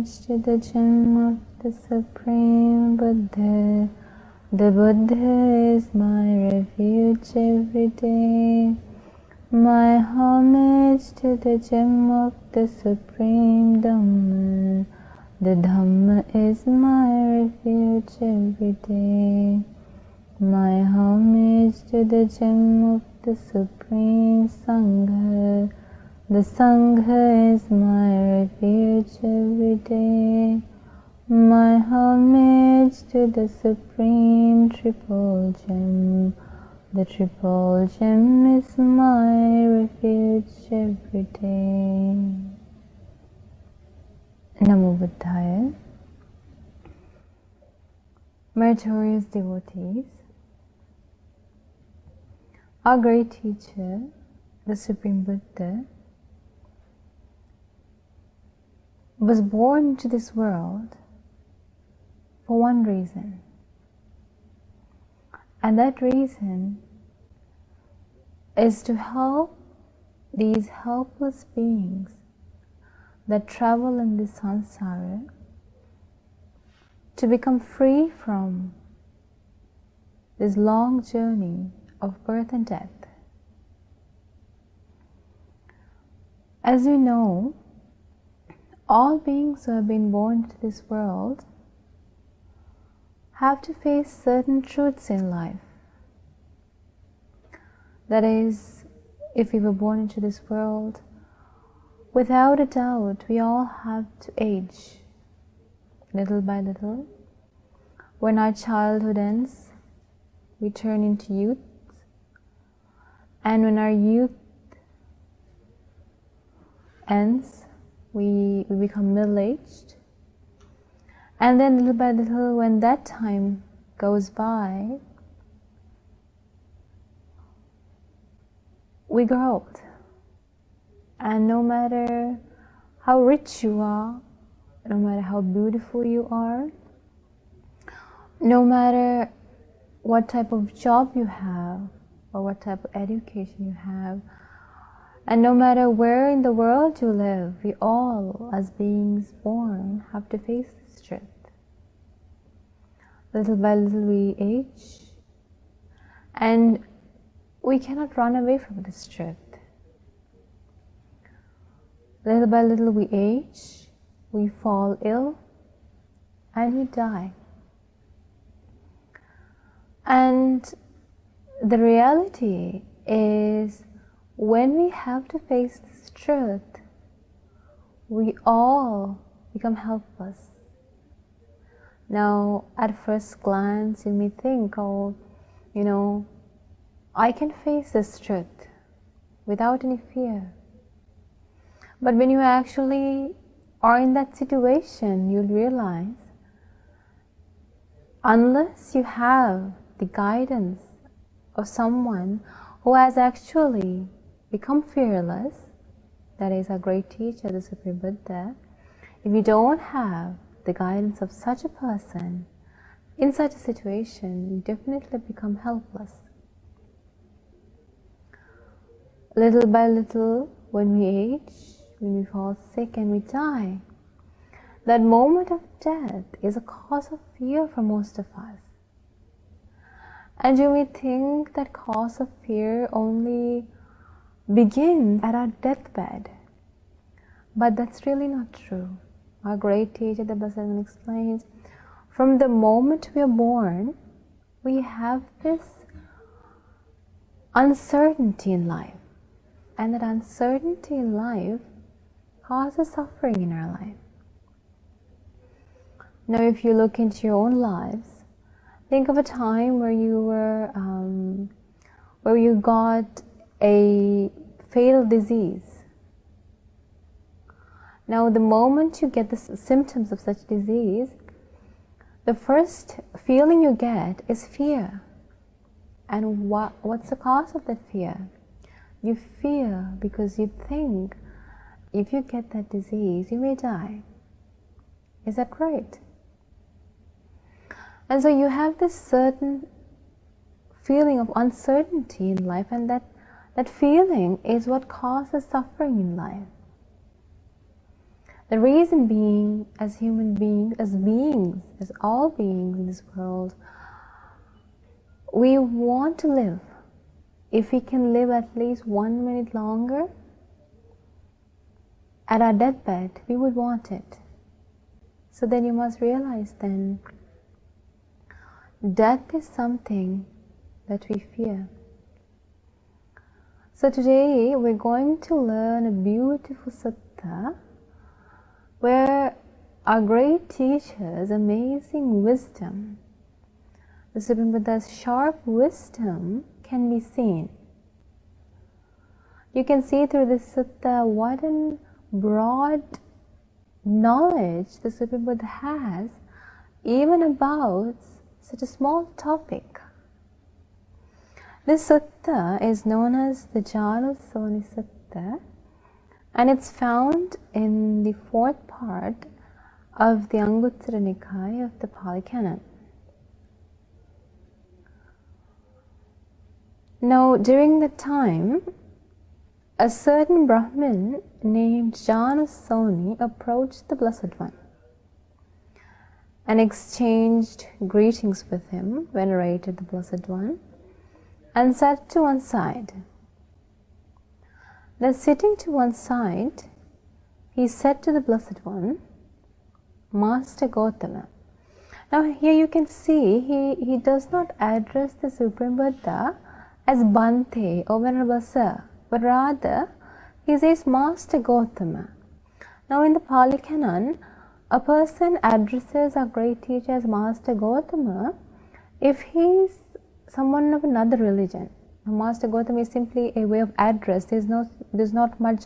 homage to the gem of the Supreme Buddha. The Buddha is my refuge every day. My homage to the gem of the Supreme Dhamma. The Dhamma is my refuge every day. My homage to the gem of the Supreme Sangha. The Sangha is my refuge every day. My homage to the Supreme Triple Gem. The Triple Gem is my refuge every day. Namo Buddhaya. Meritorious devotees, our great teacher, the Supreme Buddha, was born into this world for one reason, and that reason is to help these helpless beings that travel in this samsara to become free from this long journey of birth and death. As you know, all beings who have been born into this world have to face certain truths in life. That is, if we were born into this world, without a doubt, we all have to age, little by little. When our childhood ends, we turn into youth, and when our youth ends, we become middle-aged, and then little by little, when that time goes by, we grow old. And no matter how rich you are, no matter how beautiful you are, no matter what type of job you have or what type of education you have, and no matter where in the world you live, we all, as beings born, have to face this truth. Little by little we age, and we cannot run away from this truth. Little by little we age, we fall ill, and we die. And the reality is, when we have to face this truth, we all become helpless. Now, at first glance, you may think, oh, I can face this truth without any fear. But when you actually are in that situation, you'll realize, unless you have the guidance of someone who has actually become fearless, that is our great teacher, the Supreme Buddha, if you don't have the guidance of such a person, in such a situation, you definitely become helpless. Little by little, when we age, when we fall sick and we die, that moment of death is a cause of fear for most of us. And you may think that cause of fear only begins at our deathbed, but that's really not true. Our great teacher, the Blessed One, explains, from the moment we are born, we have this uncertainty in life, and that uncertainty in life causes suffering in our life. Now, if you look into your own lives, think of a time where you got a fatal disease. Now, the moment you get the symptoms of such disease, the first feeling you get is fear. And what's the cause of that fear? You fear because you think if you get that disease, you may die. Is that right? And so you have this certain feeling of uncertainty in life, and that feeling is what causes suffering in life. The reason being, as human beings, as all beings in this world, we want to live. If we can live at least 1 minute longer, at our deathbed, we would want it. So then you must realize then, death is something that we fear. So today we're going to learn a beautiful sutta where our great teacher's amazing wisdom, the Supreme Buddha's sharp wisdom, can be seen. You can see through this sutta what a broad knowledge the Supreme Buddha has even about such a small topic. This sutta is known as the Janussoni Sutta, and it's found in the 4th part of the Anguttara Nikaya of the Pali Canon. Now, during the time, a certain Brahmin named Janussoni approached the Blessed One and exchanged greetings with him, venerated the Blessed One, and sat to one side. Then, sitting to one side, he said to the Blessed One, Master Gautama. Now here you can see he does not address the Supreme Buddha as Bhante or Venerable Sir, but rather he says Master Gautama. Now in the Pali Canon, a person addresses a great teacher as Master Gautama if he is someone of another religion. Master Gautama is simply a way of address. There's not much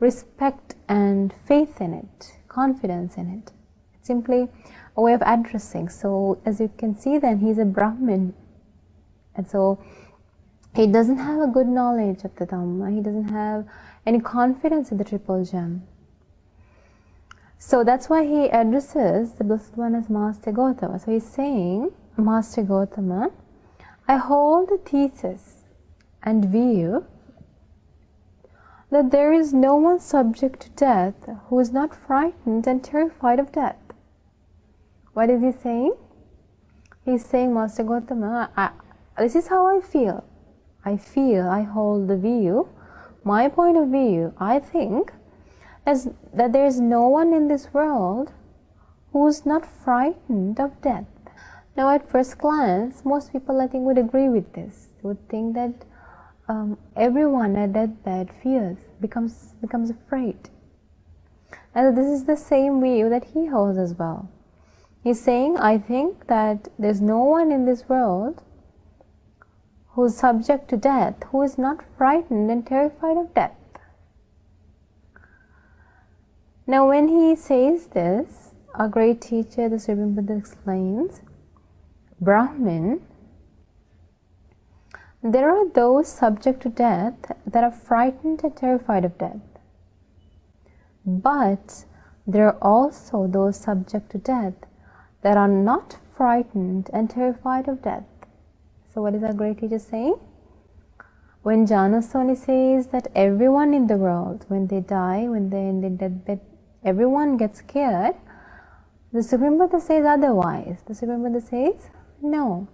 respect and faith in it, confidence in it. It's simply a way of addressing. So as you can see then, he's a Brahmin, and so he doesn't have a good knowledge of the Dhamma. He doesn't have any confidence in the Triple Gem. So that's why he addresses the Blessed One as Master Gautama. So he's saying, Master Gautama, I hold the thesis and view that there is no one subject to death who is not frightened and terrified of death. What is he saying? He's saying, Master Gautama, this is how I feel. I hold the view, my point of view, I think that there is no one in this world who is not frightened of death. Now at first glance, most people I think would agree with this. They would think that everyone at deathbed fears, becomes afraid. And this is the same view that he holds as well. He's saying, I think that there's no one in this world who is subject to death, who is not frightened and terrified of death. Now when he says this, our great teacher, the Supreme Buddha, explains, Brahmin, there are those subject to death that are frightened and terrified of death. But there are also those subject to death that are not frightened and terrified of death. So what is our great teacher saying? When Janussoni says that everyone in the world, when they die, when they're in the deathbed, everyone gets scared, the Supreme Buddha says otherwise. The Supreme Buddha says, no,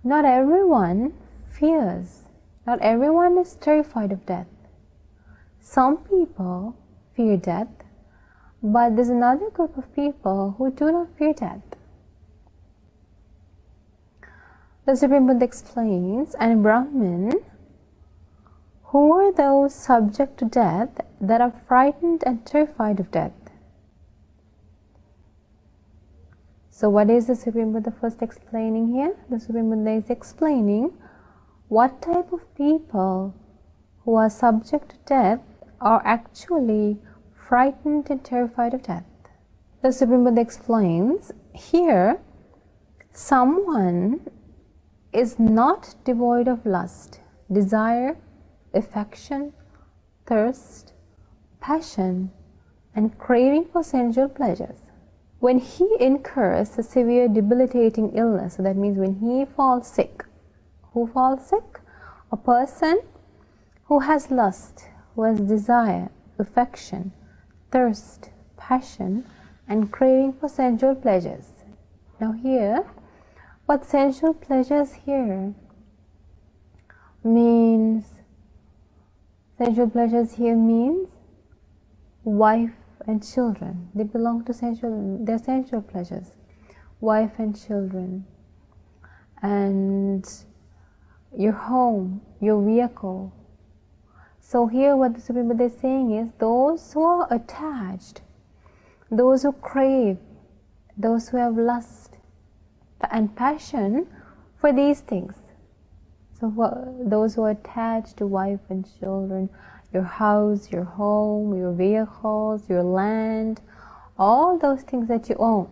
not everyone fears, not everyone is terrified of death. Some people fear death, but there's another group of people who do not fear death. The Supreme Buddha explains, and Brahmin, who are those subject to death that are frightened and terrified of death? So what is the Supreme Buddha first explaining here? The Supreme Buddha is explaining what type of people who are subject to death are actually frightened and terrified of death. The Supreme Buddha explains, here someone is not devoid of lust, desire, affection, thirst, passion, and craving for sensual pleasures. When he incurs a severe debilitating illness, so that means when he falls sick, who falls sick? A person who has lust, who has desire, affection, thirst, passion and craving for sensual pleasures. Now here, what sensual pleasures here means, sensual pleasures here means wife and children. They belong to they're sensual pleasures. Wife and children, and your home, your vehicle. So here what the Supreme Buddha is saying is, those who are attached, those who crave, those who have lust and passion for these things. So those who are attached to wife and children, your house, your home, your vehicles, your land, all those things that you own,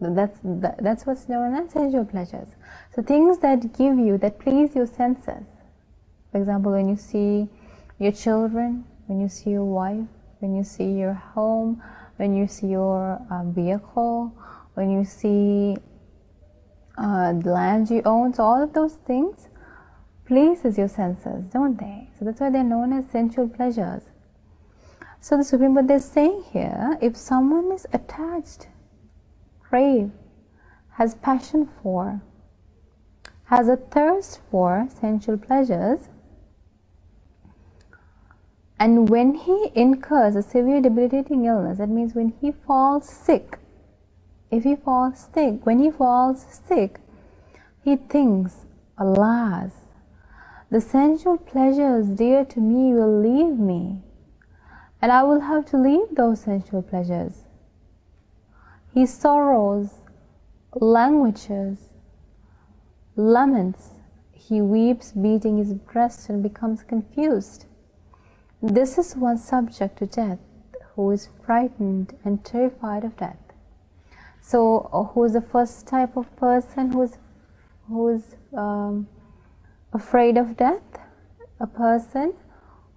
that's what's known as sensual pleasures. So things that give you, that please your senses. For example, when you see your children, when you see your wife, when you see your home, when you see your vehicle, when you see the land you own, so all of those things pleases your senses, don't they? So that's why they're known as sensual pleasures. So the Supreme Buddha is saying here, if someone is attached, crave, has passion for, has a thirst for sensual pleasures, and when he incurs a severe debilitating illness, that means when he falls sick, when he falls sick, he thinks, alas, the sensual pleasures dear to me will leave me, and I will have to leave those sensual pleasures. He sorrows, languishes, laments, he weeps, beating his breast, and becomes confused. This is one subject to death, who is frightened and terrified of death. So, who is the first type of person who is afraid of death? A person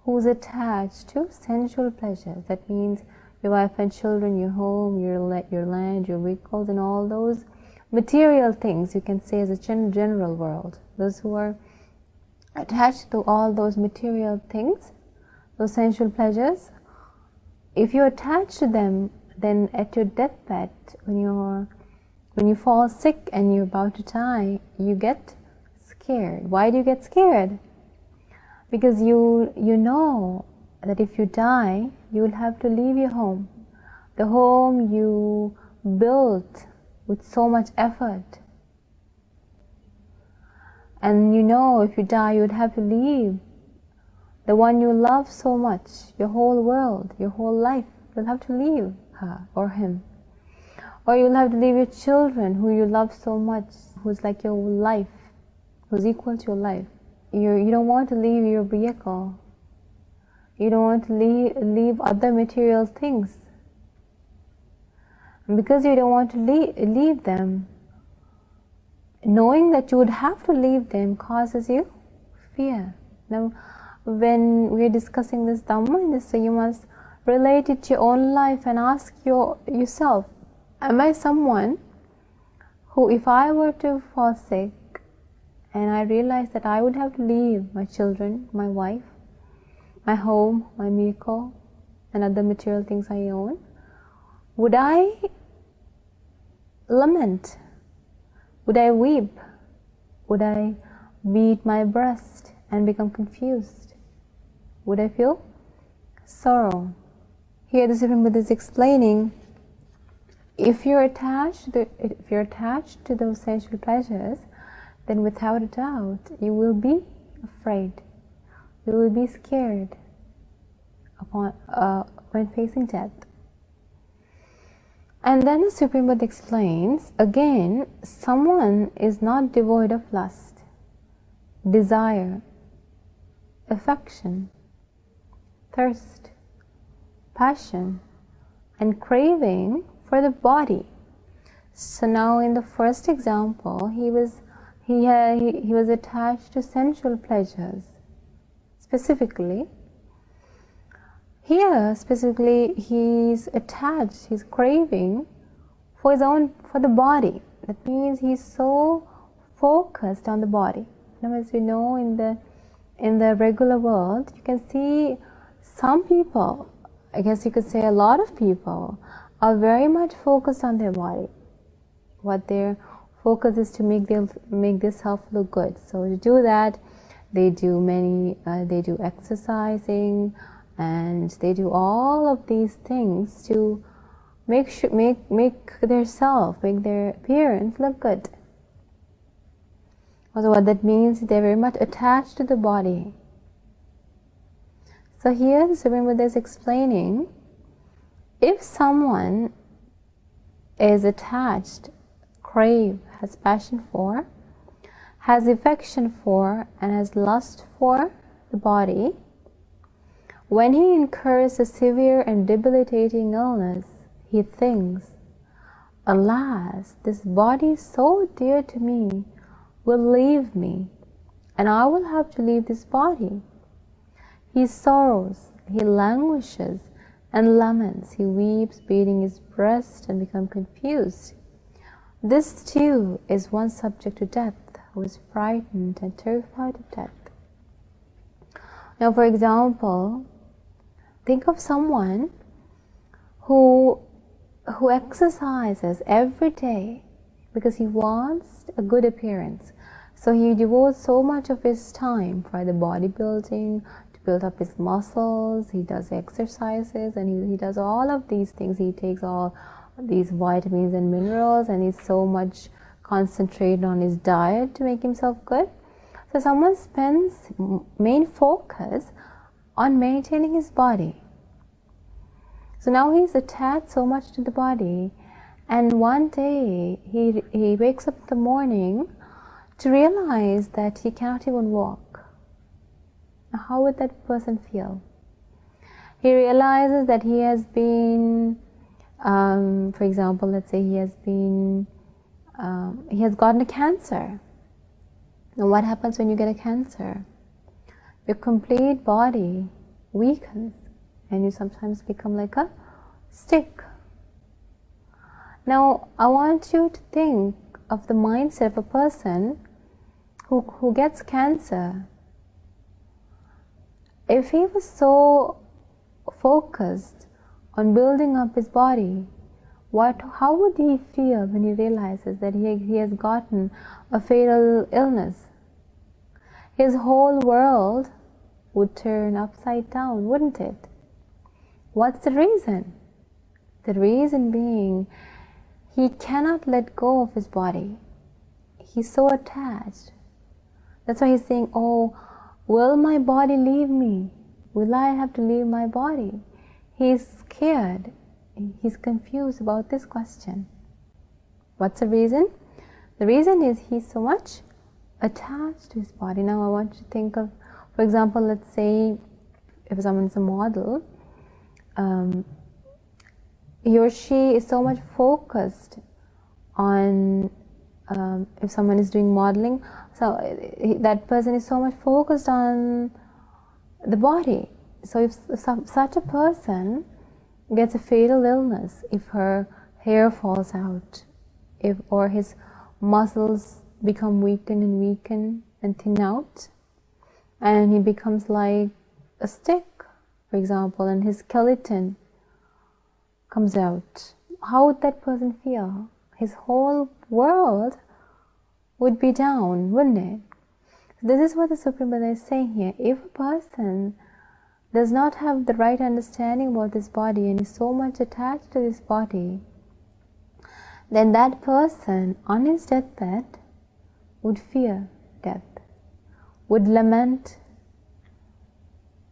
who is attached to sensual pleasures. That means your wife and children, your home, your land, your vehicles, and all those material things, you can say, as a general world. Those who are attached to all those material things, those sensual pleasures, if you attach to them, then at your deathbed, when you fall sick and you're about to die, you get scared. Why do you get scared? Because you know that if you die, you will have to leave your home, the home you built with so much effort. And you know if you die, you would have to leave the one you love so much, your whole world, your whole life. You'll have to leave her or him. Or you'll have to leave your children who you love so much, who's like your life, who's equal to your life. You don't want to leave your vehicle. You don't want to leave other material things. And because you don't want to leave them, knowing that you would have to leave them causes you fear. Now, when we are discussing this Dhamma, so you must relate it to your own life and ask yourself, am I someone who, if I were to fall sick and I realized that I would have to leave my children, my wife, my home, my vehicle, and other material things I own, would I lament? Would I weep? Would I beat my breast and become confused? Would I feel sorrow? Here the Supreme Buddha is explaining, if you're attached to those sensual pleasures, then without a doubt you will be afraid. You will be scared when facing death. And then the Supreme Buddha explains, again, someone is not devoid of lust, desire, affection, thirst, passion, and craving for the body. So now in the first example, he was attached to sensual pleasures. Specifically, here specifically he's attached, he's craving for the body. That means he's so focused on the body. Now, as we know, in the regular world, you can see some people, I guess you could say a lot of people are very much focused on their body. What their focus is to make their self look good. So to do that, they do exercising, and they do all of these things to make their appearance look good. Also, what that means, they're very much attached to the body. So here the Supreme Buddha is explaining, if someone is attached, crave, has passion for, has affection for, and has lust for the body, when he incurs a severe and debilitating illness, he thinks, alas, this body so dear to me will leave me, and I will have to leave this body. He sorrows, he languishes and laments, he weeps, beating his breast, and becomes confused. This too is one subject to death, who is frightened and terrified of death. Now, for example, think of someone who exercises every day because he wants a good appearance. So he devotes so much of his time for the bodybuilding, to build up his muscles. He does exercises, and he does all of these things. He takes all these vitamins and minerals, and he's so much concentrated on his diet to make himself good. So someone spends main focus on maintaining his body. So now he's attached so much to the body, and one day he wakes up in the morning to realize that he cannot even walk. Now, how would that person feel? He realizes that he has been, for example, let's say he has gotten a cancer. Now, what happens when you get a cancer? Your complete body weakens, and you sometimes become like a stick. Now, I want you to think of the mindset of a person who gets cancer. If he was so focused on building up his body, how would he feel when he realizes that he has gotten a fatal illness? His whole world would turn upside down, wouldn't it? What's the reason? The reason being, he cannot let go of his body. He's so attached. That's why he's saying, oh, will my body leave me? Will I have to leave my body? He's scared. He's confused about this question. What's the reason? The reason is he's so much attached to his body. Now I want you to think of, for example, let's say if someone is a model, he or she is so much focused on, if someone is doing modeling, so that person is so much focused on the body. So if such a person gets a fatal illness, if her hair falls out, or his muscles become weaken and thin out, and he becomes like a stick, for example, and his skeleton comes out, how would that person feel? His whole world would be down, wouldn't it? This is what the Supreme Buddha is saying here. If a person does not have the right understanding about this body and is so much attached to this body, then that person on his deathbed would fear death, would lament,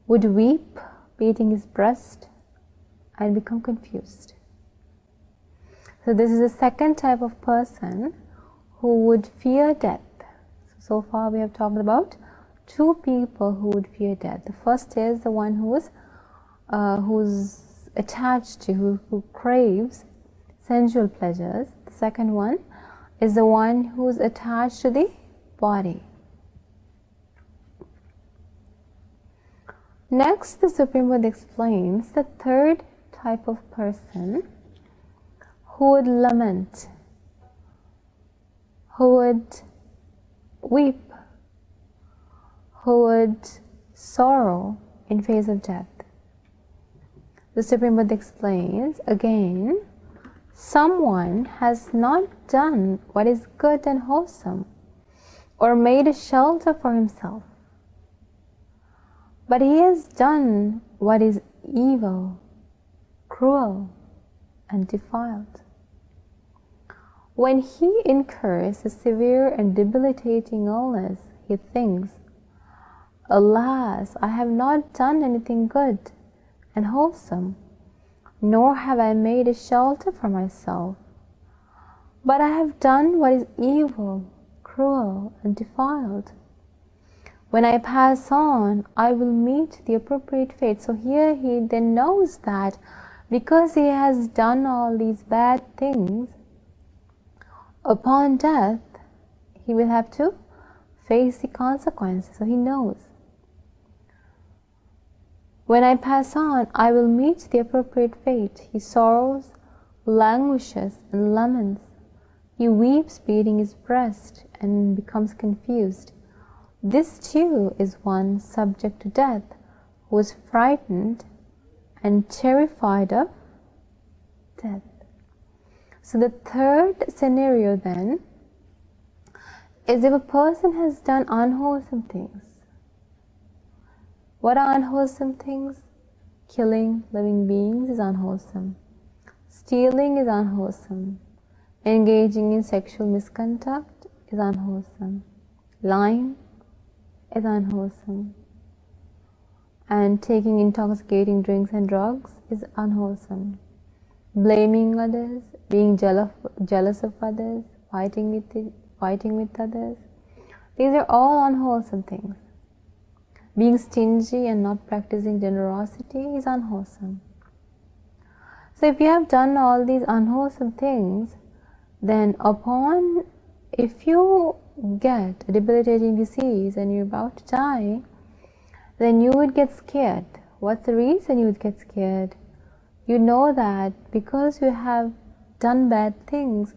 would weep, beating his breast, and become confused. So this is the second type of person who would fear death. So far we have talked about two people who would fear death. The first is the one who's attached to, who craves sensual pleasures. The second one is the one who's attached to the body. Next, the Supreme Buddha explains the third type of person who would lament, who would weep, who would sorrow in face of death. the Supreme Buddha explains again, someone has not done what is good and wholesome, or made a shelter for himself, but he has done what is evil, cruel, and defiled. When he incurs a severe and debilitating illness, he thinks, alas, I have not done anything good and wholesome, nor have I made a shelter for myself, but I have done what is evil, cruel, and defiled. When I pass on, I will meet the appropriate fate. So here he then knows that because he has done all these bad things, upon death, he will have to face the consequences. So he knows. When I pass on, I will meet the appropriate fate. He sorrows, languishes, and laments. He weeps, beating his breast, and becomes confused. This too is one subject to death, who is frightened and terrified of death. So the third scenario then is if a person has done unwholesome things. What are unwholesome things? Killing living beings is unwholesome. Stealing is unwholesome. Engaging in sexual misconduct is unwholesome. Lying is unwholesome. And taking intoxicating drinks and drugs is unwholesome. Blaming others, being jealous of others, fighting with others, these are all unwholesome things. Being stingy and not practicing generosity is unwholesome. So if you have done all these unwholesome things, then if you get a debilitating disease and you're about to die, then you would get scared. What's the reason you would get scared? You know that because you have done bad things,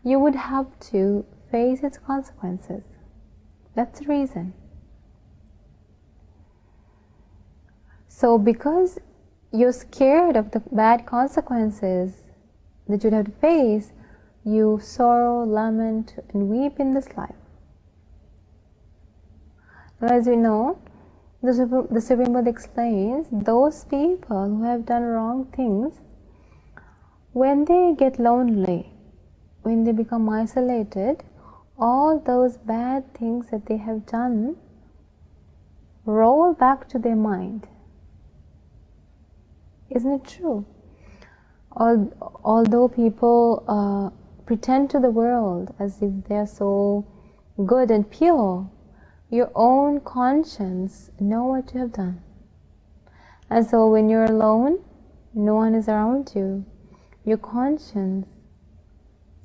you would have to face its consequences. That's the reason. So because you're scared of the bad consequences that you'd have to face, you sorrow, lament, and weep in this life. Now, as we know, the Supreme Buddha explains, those people who have done wrong things, when they get lonely, when they become isolated, all those bad things that they have done roll back to their mind. Isn't it true? Although people pretend to the world as if they are so good and pure, your own conscience knows what you have done. And so when you're alone, no one is around you, your conscience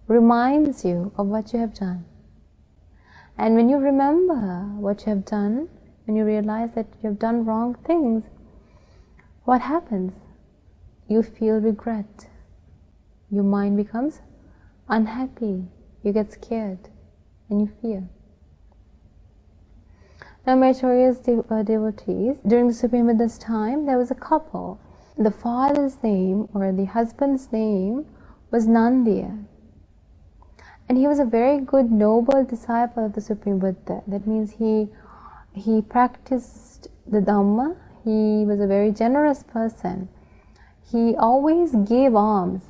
reminds you of what you have done. And when you remember what you have done, when you realize that you have done wrong things, what happens? You feel regret. Your mind becomes unhappy. You get scared and you fear. Now, meritorious devotees, during the Supreme Buddha's time, there was a couple. The father's name, or the husband's name, was Nandiya. And he was a very good, noble disciple of the Supreme Buddha. That means he practiced the Dhamma. He was a very generous person. He always gave alms.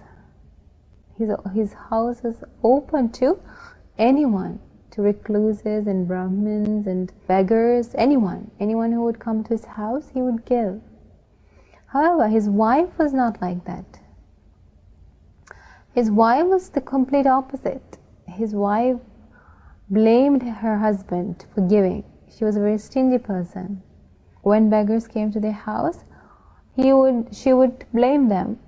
His house was open to anyone, to recluses and Brahmins and beggars, anyone who would come to his house, he would give. However, his wife was not like that. His wife was the complete opposite. His wife blamed her husband for giving. She was a very stingy person. When beggars came to their house, she would blame them.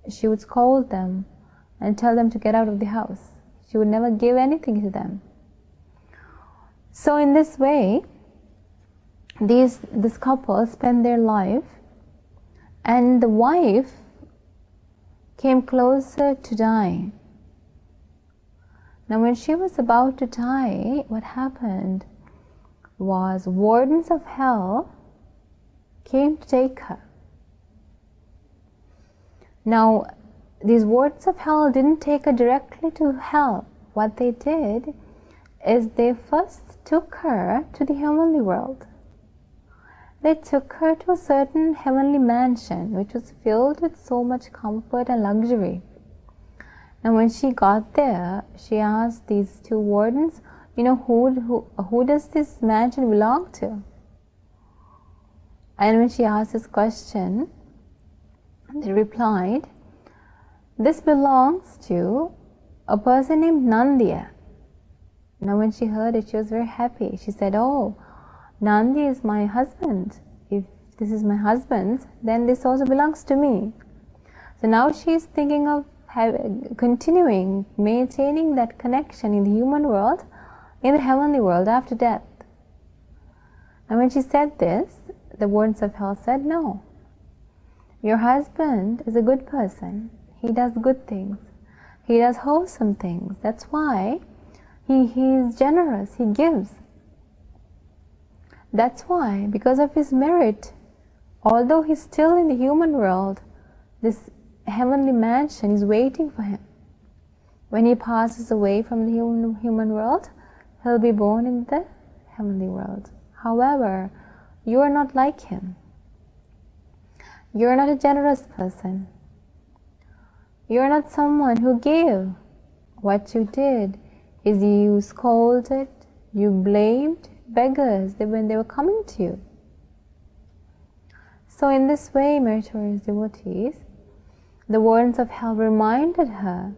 She would scold them and tell them to get out of the house. She would never give anything to them. So in this way, this couple spent their life, and the wife came closer to dying. Now when she was about to die, what happened was wardens of hell came to take her. Now, these wards of hell didn't take her directly to hell. What they did is they first took her to the heavenly world. They took her to a certain heavenly mansion which was filled with so much comfort and luxury. And when she got there, she asked these two wardens, who does this mansion belong to? And when she asked this question, they replied, this belongs to a person named Nandiya. Now when she heard it, she was very happy. She said, oh, Nandi is my husband. If this is my husband's, then this also belongs to me. So now she is thinking of continuing, maintaining that connection in the human world, in the heavenly world after death. And when she said this, the wards of hell said, no, your husband is a good person. He does good things. He does wholesome things. That's why he is generous. He gives. That's why, because of his merit, although he's still in the human world, this heavenly mansion is waiting for him. When he passes away from the human world, he'll be born in the heavenly world. However, you are not like him. You are not a generous person. You are not someone who gave. What you did is you scolded, you blamed beggars when they were coming to you. So in this way, meritorious devotees, the wardens of hell reminded her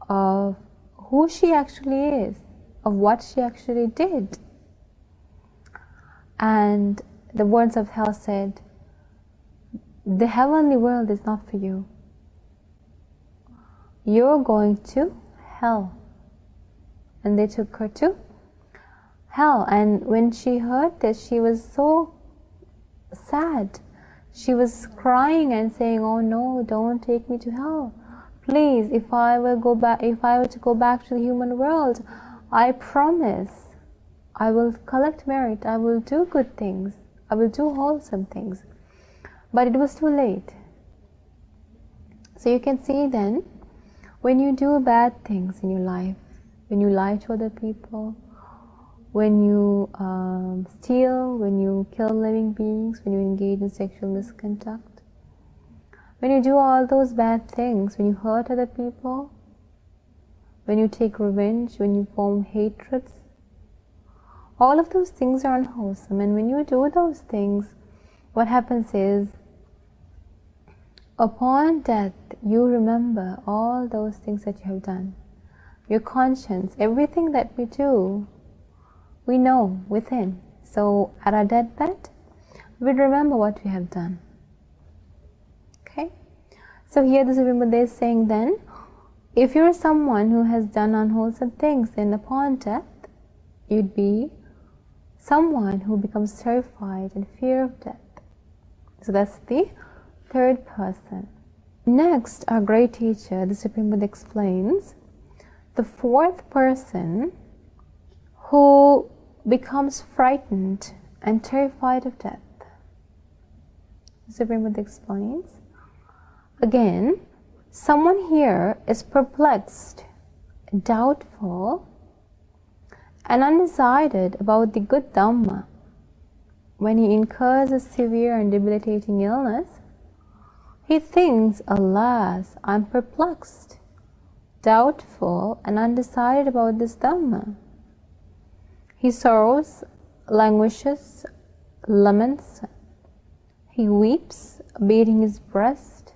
of who she actually is, of what she actually did. And the wardens of hell said, the heavenly world is not for you. You're going to hell. And they took her to hell. And when she heard this, she was so sad. She was crying and saying, oh no, don't take me to hell. Please, if I were to go back to the human world, I promise I will collect merit, I will do good things, I will do wholesome things. But it was too late. So you can see then, when you do bad things in your life, when you lie to other people, when you steal, when you kill living beings, when you engage in sexual misconduct, when you do all those bad things, when you hurt other people, when you take revenge, when you form hatreds, all of those things are unwholesome. And when you do those things, what happens is, upon death, you remember all those things that you have done. Your conscience, everything that we do, we know within. So at our deathbed, we remember what we have done. Okay? So here the Supreme Buddha is saying then, if you're someone who has done unwholesome things, then upon death, you'd be someone who becomes terrified and fear of death. So that's the third person. Next, our great teacher, the Supreme Buddha, explains the fourth person who becomes frightened and terrified of death. The Supreme Buddha explains, again, someone here is perplexed, doubtful, and undecided about the good Dhamma. When he incurs a severe and debilitating illness, he thinks, alas, I'm perplexed, doubtful, and undecided about this Dhamma. He sorrows, languishes, laments, he weeps, beating his breast,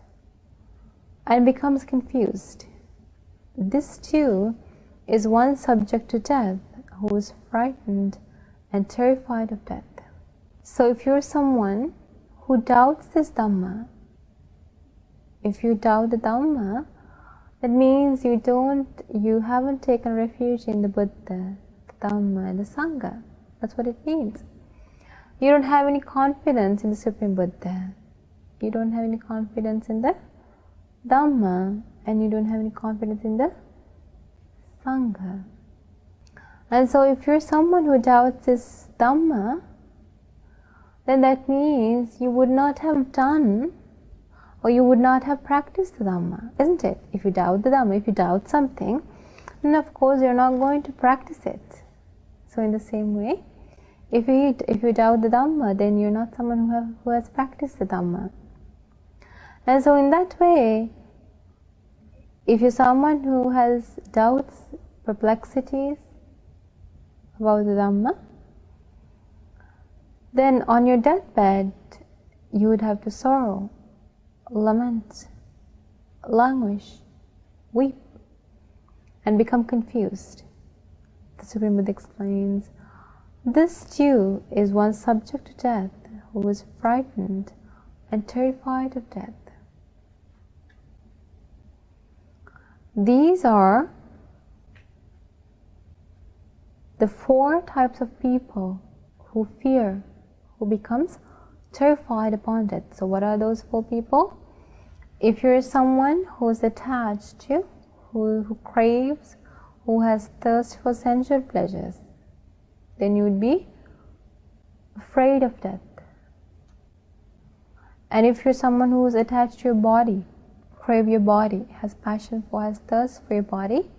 and becomes confused. This too is one subject to death, who is frightened and terrified of death. So if you're someone who doubts this Dhamma, if you doubt the Dhamma, that means you haven't taken refuge in the Buddha, the Dhamma, and the Sangha. That's what it means. You don't have any confidence in the Supreme Buddha. You don't have any confidence in the Dhamma, and you don't have any confidence in the Sangha. And so if you're someone who doubts this Dhamma, then that means you would not have done, or you would not have practiced the Dhamma, isn't it? If you doubt the Dhamma, if you doubt something, then of course you're not going to practice it. So in the same way, if you doubt the Dhamma, then you're not someone who has practiced the Dhamma. And so in that way, if you're someone who has doubts, perplexities about the Dhamma, then on your deathbed, you would have to sorrow, lament, languish, weep, and become confused. The Supreme Buddha explains, this too is one subject to death who was frightened and terrified of death. These are the 4 types of people who fear, who becomes terrified upon death. So what are those 4 people? If you're someone who is attached to, who craves, who has thirst for sensual pleasures, then you would be afraid of death. And if you're someone who is attached to your body, crave your body, has passion for, has thirst for your body,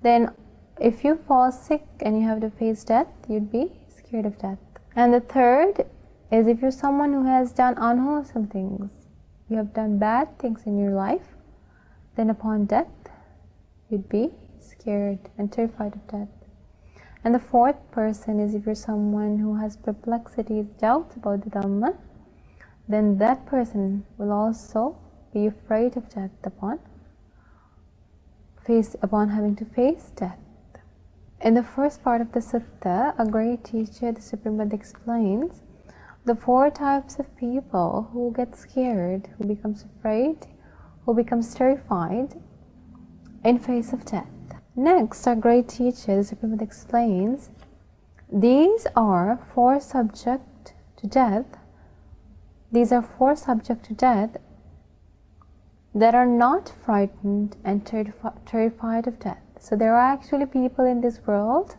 then if you fall sick and you have to face death, you'd be scared of death. And the third is if you're someone who has done unwholesome things, you have done bad things in your life, then upon death, you'd be scared and terrified of death. And the 4th person is if you're someone who has perplexities, doubts about the Dhamma, then that person will also be afraid of death upon having to face death. In the first part of the sutta, a great teacher, the Supreme Buddha, explains the 4 types of people who get scared, who becomes afraid, who becomes terrified in face of death. Next, our great teacher, the Supreme Buddha, explains these are 4 subject to death. These are 4 subject to death that are not frightened and terrified of death. So there are actually people in this world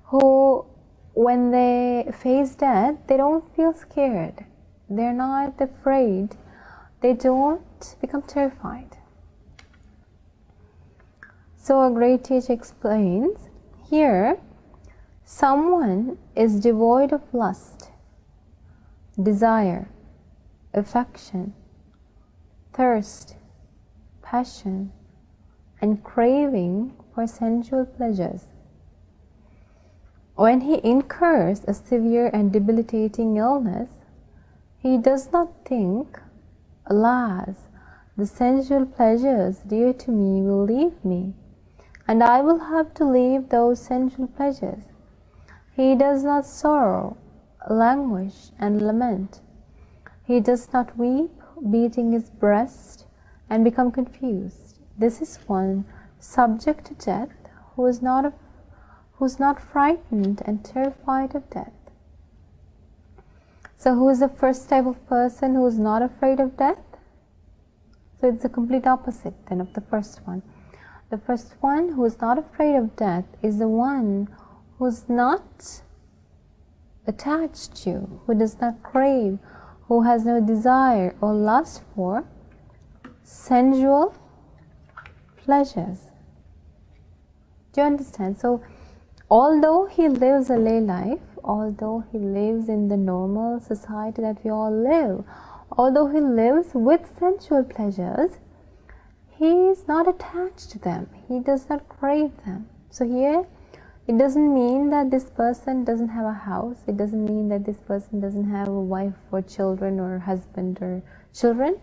who, when they face death, they don't feel scared. They're not afraid. They don't become terrified. So a great teacher explains, here, someone is devoid of lust, desire, affection, thirst, passion, and craving for sensual pleasures. When he incurs a severe and debilitating illness, he does not think, alas, the sensual pleasures dear to me will leave me, and I will have to leave those sensual pleasures. He does not sorrow, languish, and lament. He does not weep, beating his breast, and become confused. This is one subject to death who is not frightened and terrified of death. So who is the first type of person who is not afraid of death? So it's the complete opposite then of the first one. The first one who is not afraid of death is the one who is not attached to, who does not crave, who has no desire or lust for sensual pleasures. Do you understand? So although he lives a lay life, although he lives in the normal society that we all live, although he lives with sensual pleasures, he is not attached to them. He does not crave them. So here, it doesn't mean that this person doesn't have a house. It doesn't mean that this person doesn't have a wife or children or husband or children.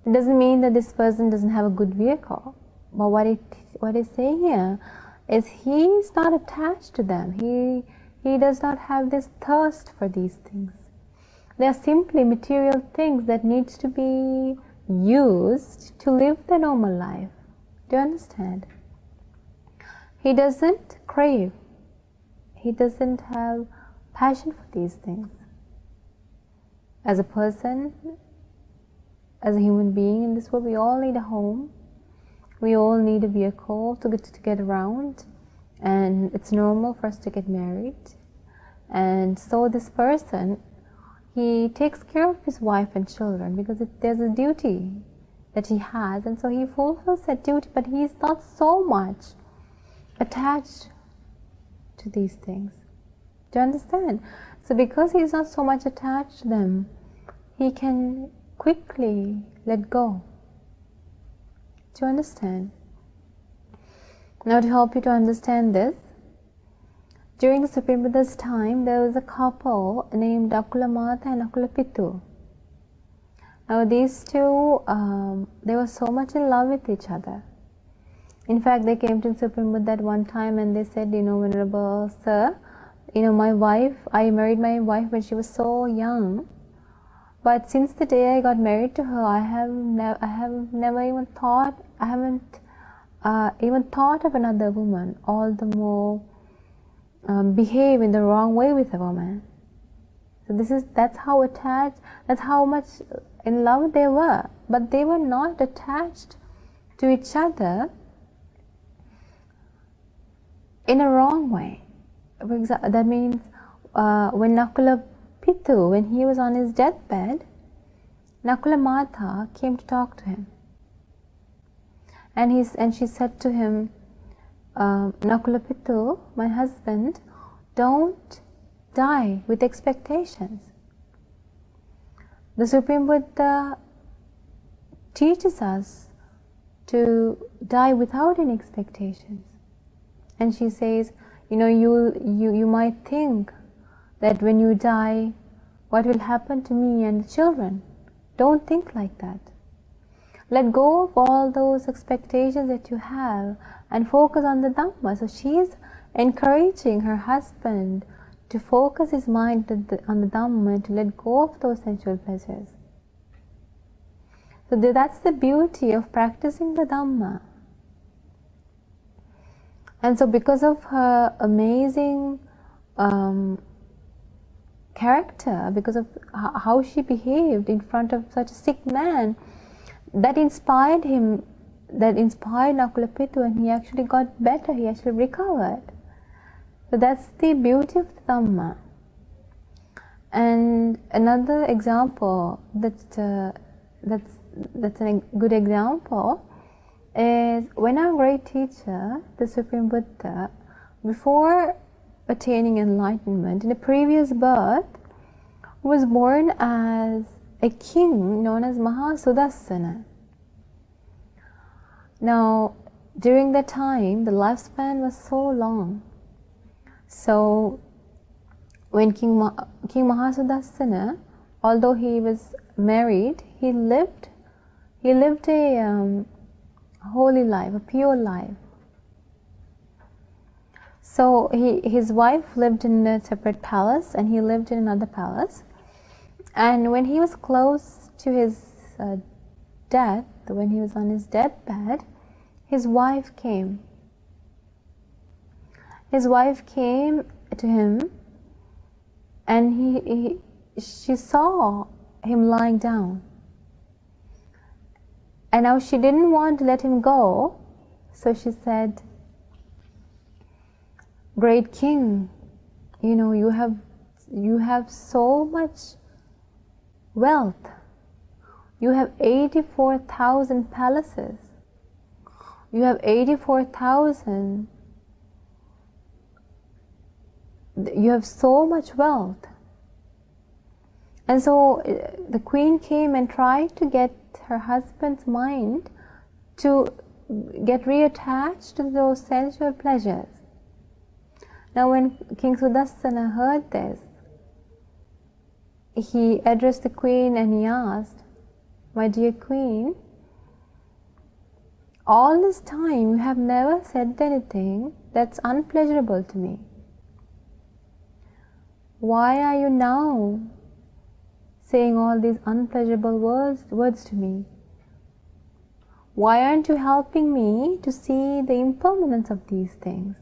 It doesn't mean that this person doesn't have a good vehicle. But what it's saying here is he is not attached to them. He does not have this thirst for these things. They are simply material things that needs to be used to live the normal life. Do you understand? He doesn't crave. He doesn't have passion for these things. As a person, as a human being in this world, we all need a home. We all need a vehicle to get around. And it's normal for us to get married. And so this person he takes care of his wife and children because there's a duty that he has, and so he fulfills that duty, but he is not so much attached to these things. Do you understand? So because he is not so much attached to them, he can quickly let go. Do you understand? Now, to help you to understand this, during the Supreme Buddha's time, there was a couple named Akula Mata and Akula Pitu. Now, these two, they were so much in love with each other. In fact, they came to Supreme Buddha at one time and they said, Venerable Sir, my wife, I married my wife when she was so young, but since the day I got married to her, I haven't even thought of another woman, all the more behave in the wrong way with a woman. So that's how attached, that's how much in love they were, but they were not attached to each other in a wrong way. For example, that means when Nakula Pitu, when he was on his deathbed, Nakula Mata came to talk to him, and she said to him, Nakula Pitu, my husband, don't die with expectations. The Supreme Buddha teaches us to die without any expectations. And she says, you might think that when you die, what will happen to me and the children? Don't think like that. Let go of all those expectations that you have and focus on the Dhamma. So she is encouraging her husband to focus his mind on the Dhamma and to let go of those sensual pleasures. So that's the beauty of practicing the Dhamma. And so because of her amazing character, because of how she behaved in front of such a sick man, that inspired him, that inspired Nakula Pitu, and he actually got better, he actually recovered. So that's the beauty of the Dhamma. And another example that's a good example is when our great teacher, the Supreme Buddha, before attaining enlightenment, in a previous birth, was born as a king known as Mahasudassana. Now, during that time, the lifespan was so long. So, when King Mahasudassana, although he was married, he lived a holy life, a pure life. So his wife lived in a separate palace and he lived in another palace. And when he was close to his death, when he was on his deathbed, his wife came. His wife came to him and she saw him lying down. And now she didn't want to let him go, so she said, "Great king, you have so much wealth. You have 84,000 palaces. You have 84,000. You have so much wealth." And so the queen came and tried to get her husband's mind to get reattached to those sensual pleasures. Now when King Sudassana heard this, he addressed the queen and he asked, "My dear queen, all this time you have never said anything that's unpleasurable to me. Why are you now saying all these unpleasurable words to me? Why aren't you helping me to see the impermanence of these things?"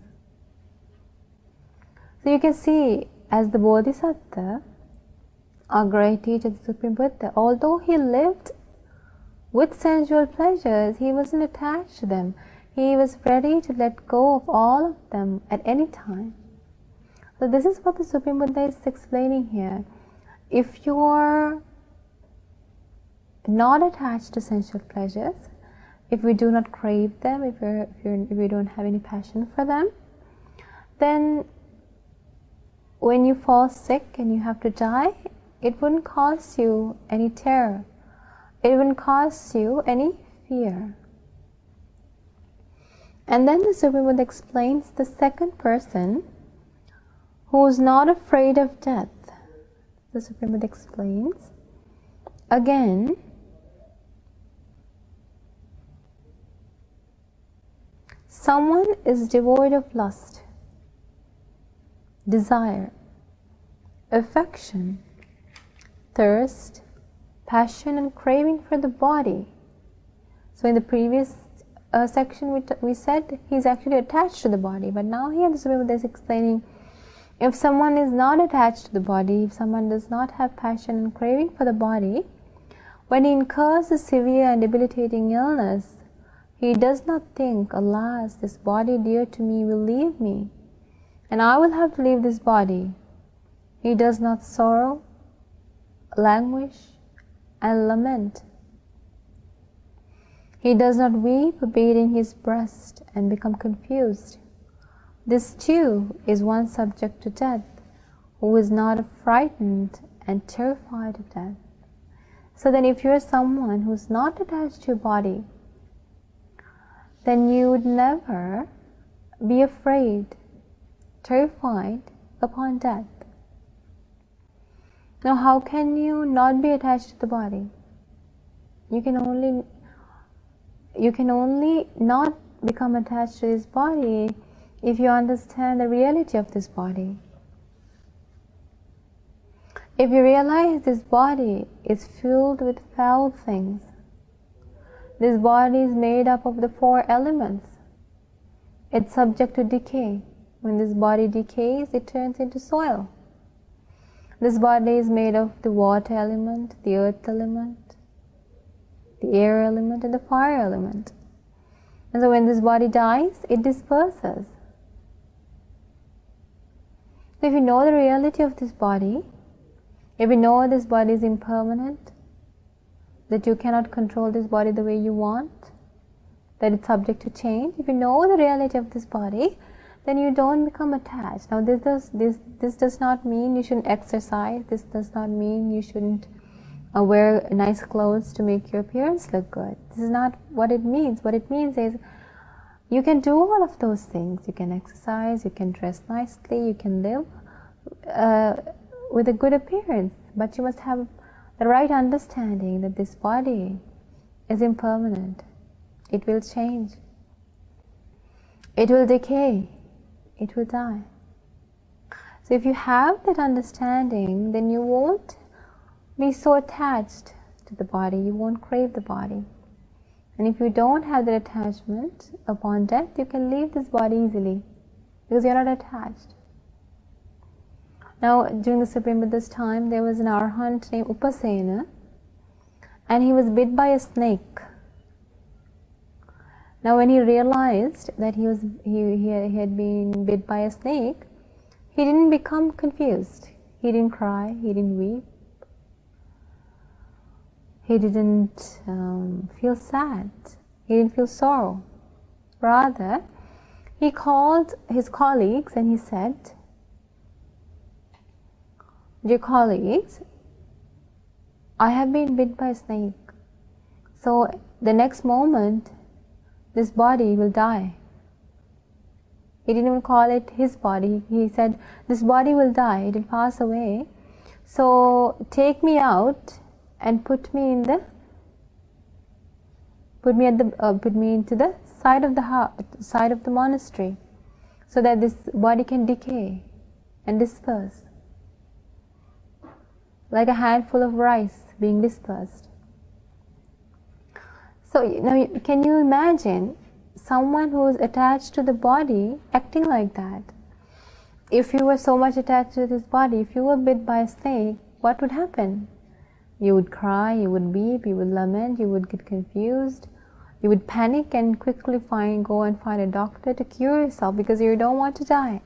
So you can see, as the Bodhisattva, our great teacher, the Supreme Buddha, although he lived with sensual pleasures, he wasn't attached to them. He was ready to let go of all of them at any time. So this is what the Supreme Buddha is explaining here, if you're not attached to sensual pleasures, if we do not crave them, if we don't have any passion for them, then when you fall sick and you have to die, it wouldn't cause you any terror. It wouldn't cause you any fear. And then the Supreme Buddha explains the second person who is not afraid of death. The Supreme Buddha explains, again, someone is devoid of lust, desire, affection, thirst, passion and craving for the body. So in the previous section we said he's actually attached to the body, but now here the Supreme Buddha is explaining, if someone is not attached to the body, if someone does not have passion and craving for the body, when he incurs a severe and debilitating illness, he does not think, alas, this body dear to me will leave me, and I will have to leave this body. He does not sorrow, languish, and lament. He does not weep, beating his breast, and become confused. This too is one subject to death, who is not frightened and terrified of death. So then if you're someone who's not attached to your body, then you would never be afraid, terrified upon death. Now how can you not be attached to the body? You can only not become attached to this body if you understand the reality of this body. If you realize this body is filled with foul things, this body is made up of the 4 elements. It's subject to decay. When this body decays, it turns into soil. This body is made of the water element, the earth element, the air element, and the fire element. And so when this body dies, it disperses. So if you know the reality of this body, if you know this body is impermanent, that you cannot control this body the way you want, that it's subject to change, if you know the reality of this body, then you don't become attached. Now this does not mean you shouldn't exercise, this does not mean you shouldn't wear nice clothes to make your appearance look good. This is not what it means. What it means is you can do all of those things. You can exercise, you can dress nicely, you can live with a good appearance, but you must have the right understanding that this body is impermanent. It will change. It will decay. It will die. So if you have that understanding, then you won't be so attached to the body. You won't crave the body. And if you don't have that attachment, upon death you can leave this body easily because you're not attached. Now, during the Supreme Buddha's time, there was an arahant named Upasena, and he was bit by a snake. Now, when he realized that he had been bit by a snake, he didn't become confused. He didn't cry. He didn't weep. He didn't feel sad. He didn't feel sorrow. Rather, he called his colleagues and he said, "Dear colleagues, I have been bit by a snake. So the next moment, this body will die." He didn't even call it his body. He said, "This body will die. It will pass away. So take me out and put me into the side of the monastery, so that this body can decay and disperse, like a handful of rice being dispersed." So now, can you imagine someone who is attached to the body acting like that? If you were so much attached to this body, if you were bit by a snake, what would happen? You would cry, you would weep, you would lament, you would get confused, you would panic and quickly go and find a doctor to cure yourself because you don't want to die.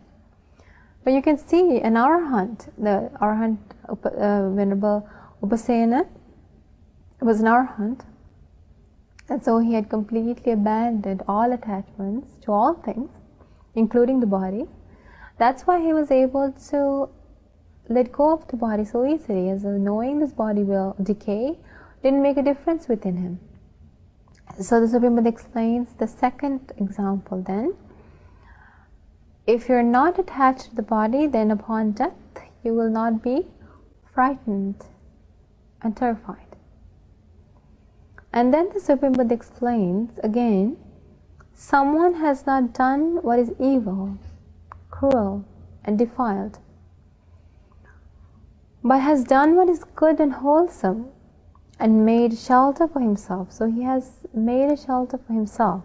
But you can see an Arahant, the Arahant Venerable Upasena was an Arahant, and so he had completely abandoned all attachments to all things, including the body. That's why he was able to let go of the body so easily, as knowing this body will decay didn't make a difference within him. So the Supreme Buddha explains the second example then. If you're not attached to the body, then upon death you will not be frightened and terrified. And then the Supreme Buddha explains again, someone has not done what is evil, cruel, and defiled, but has done what is good and wholesome and made shelter for himself. So he has made a shelter for himself.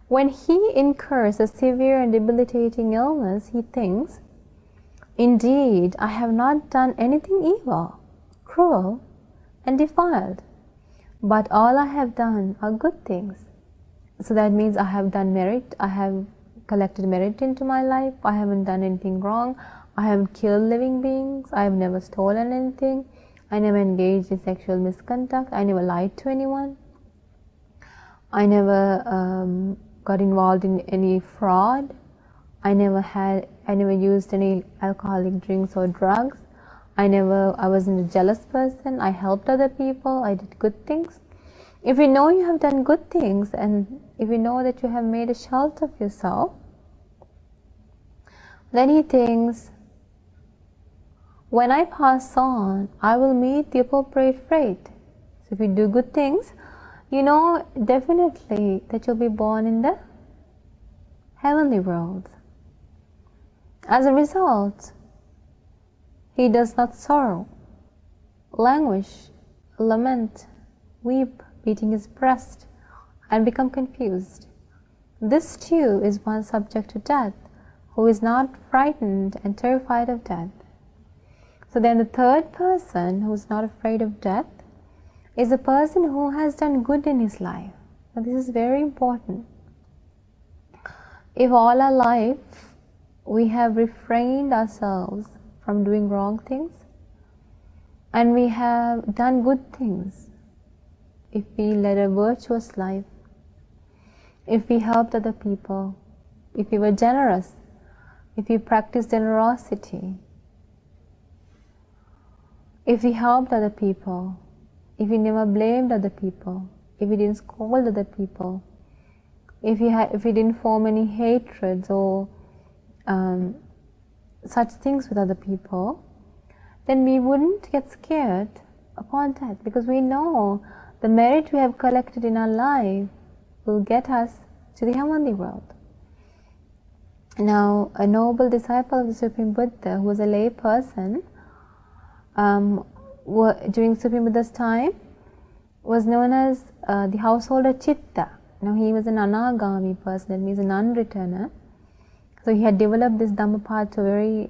When he incurs a severe and debilitating illness, he thinks, indeed, I have not done anything evil, cruel, and defiled, but all I have done are good things. So that means I have done merit, I have collected merit into my life, I haven't done anything wrong, I haven't killed living beings, I have never stolen anything, I never engaged in sexual misconduct, I never lied to anyone, I never got involved in any fraud, I never used any alcoholic drinks or drugs, I wasn't a jealous person, I helped other people, I did good things. If you know you have done good things, and if you know that you have made a shelter of yourself, then he thinks, when I pass on, I will meet the appropriate fate. So if you do good things, you know definitely that you'll be born in the heavenly world. As a result, he does not sorrow, languish, lament, weep, beating his breast, and become confused. This too is one subject to death, who is not frightened and terrified of death. So then the third person who is not afraid of death is a person who has done good in his life. Now this is very important. If all our life we have refrained ourselves from doing wrong things, and we have done good things, if we led a virtuous life, if we helped other people, if we were generous, if we practiced generosity, if we helped other people, if we never blamed other people, if we didn't scold other people, if we didn't form any hatreds or such things with other people, then we wouldn't get scared upon death, because we know the merit we have collected in our life will get us to the heavenly world. Now, a noble disciple of the Supreme Buddha, who was a lay person, during Supreme Buddha's time, was known as the householder Chitta. Now, he was an anagami person, that means a non-returner. So he had developed this Dhammapada to a very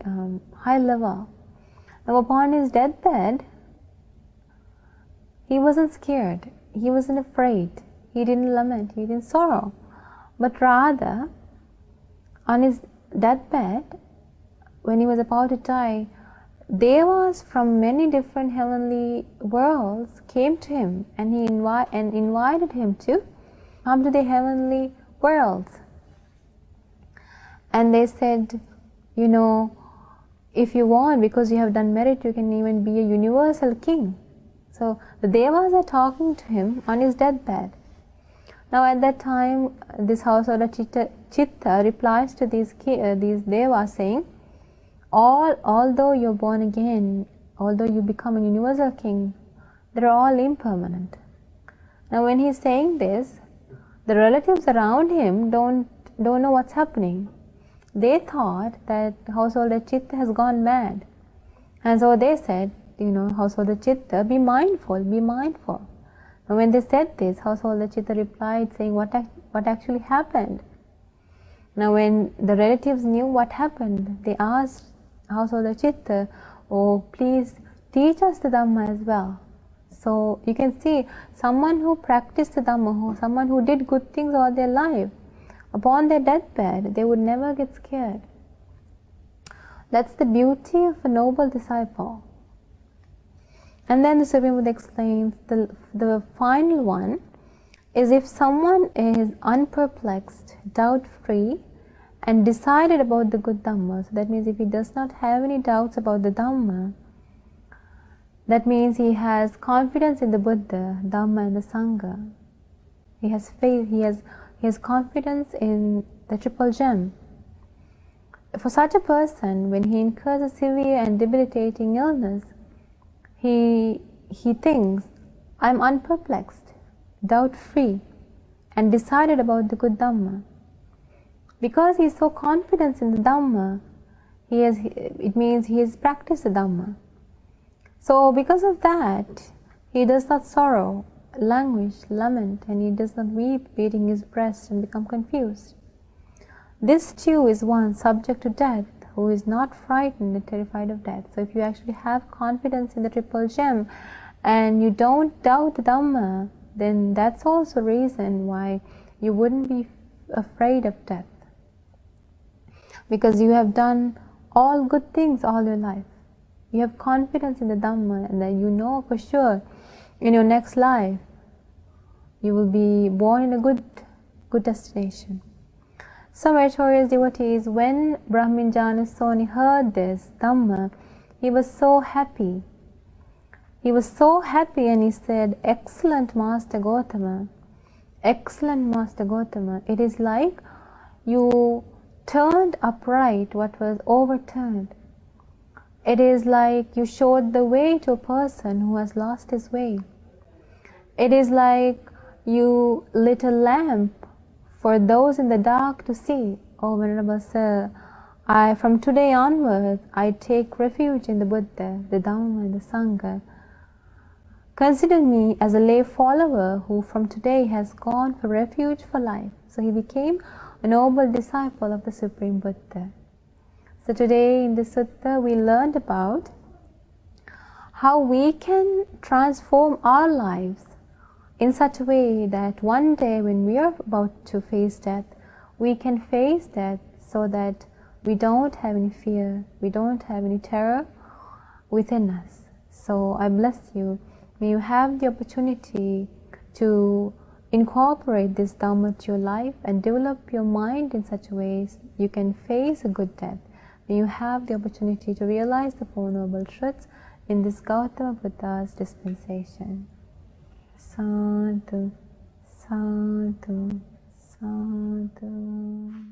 high level. Now, upon his deathbed, he wasn't scared, he wasn't afraid, he didn't lament, he didn't sorrow, but rather, on his deathbed, when he was about to die, devas from many different heavenly worlds came to him, and he invited him to come to the heavenly worlds. And they said, you know, if you want, because you have done merit, you can even be a universal king. So the devas are talking to him on his deathbed. Now at that time, this householder Chitta replies to these devas saying, although you're born again, although you become a universal king, they're all impermanent. Now when he's saying this, the relatives around him don't know what's happening. They thought that householder Chitta has gone mad. And so they said, you know, householder Chitta, be mindful, be mindful. And when they said this, householder Chitta replied saying, what actually happened? Now when the relatives knew what happened, they asked householder Chitta, oh, please teach us the Dhamma as well. So you can see, someone who practiced the Dhamma, someone who did good things all their life, upon their deathbed, they would never get scared. That's the beauty of a noble disciple. And then the Supreme Buddha explains the final one is if someone is unperplexed, doubt-free, and decided about the good Dhamma. So that means if he does not have any doubts about the Dhamma, that means he has confidence in the Buddha, Dhamma, and the Sangha. He has faith, he has confidence in the triple gem. For such a person, when he incurs a severe and debilitating illness, he thinks, I'm unperplexed, doubt-free, and decided about the good Dhamma. Because he is so confident in the Dhamma, it means he has practiced the Dhamma. So because of that, he does not sorrow, languish, lament, and he does not weep, beating his breast and become confused. This too is one subject to death, who is not frightened and terrified of death. So if you actually have confidence in the triple gem, and you don't doubt the Dhamma, then that's also a reason why you wouldn't be afraid of death. Because you have done all good things all your life. You have confidence in the Dhamma, and then you know for sure in your next life you will be born in a good destination. So meritorious devotees, when Brahmin Janussoni heard this Dhamma, he was so happy. He was so happy, and he said, excellent Master Gotama, excellent Master Gotama, it is like you turned upright what was overturned. It is like you showed the way to a person who has lost his way. It is like you lit a lamp for those in the dark to see. Oh, Venerable Sir, from today onwards, I take refuge in the Buddha, the Dhamma, and the Sangha. Consider me as a lay follower who from today has gone for refuge for life. So he became a noble disciple of the Supreme Buddha. So today in this sutta we learned about how we can transform our lives in such a way that one day when we are about to face death, we can face death so that we don't have any fear, we don't have any terror within us. So I bless you. May you have the opportunity to incorporate this Dhamma to your life and develop your mind in such a way you can face a good death. May you have the opportunity to realize the Four Noble Truths in this Gautama Buddha's dispensation. Sadhu, sadhu, sadhu.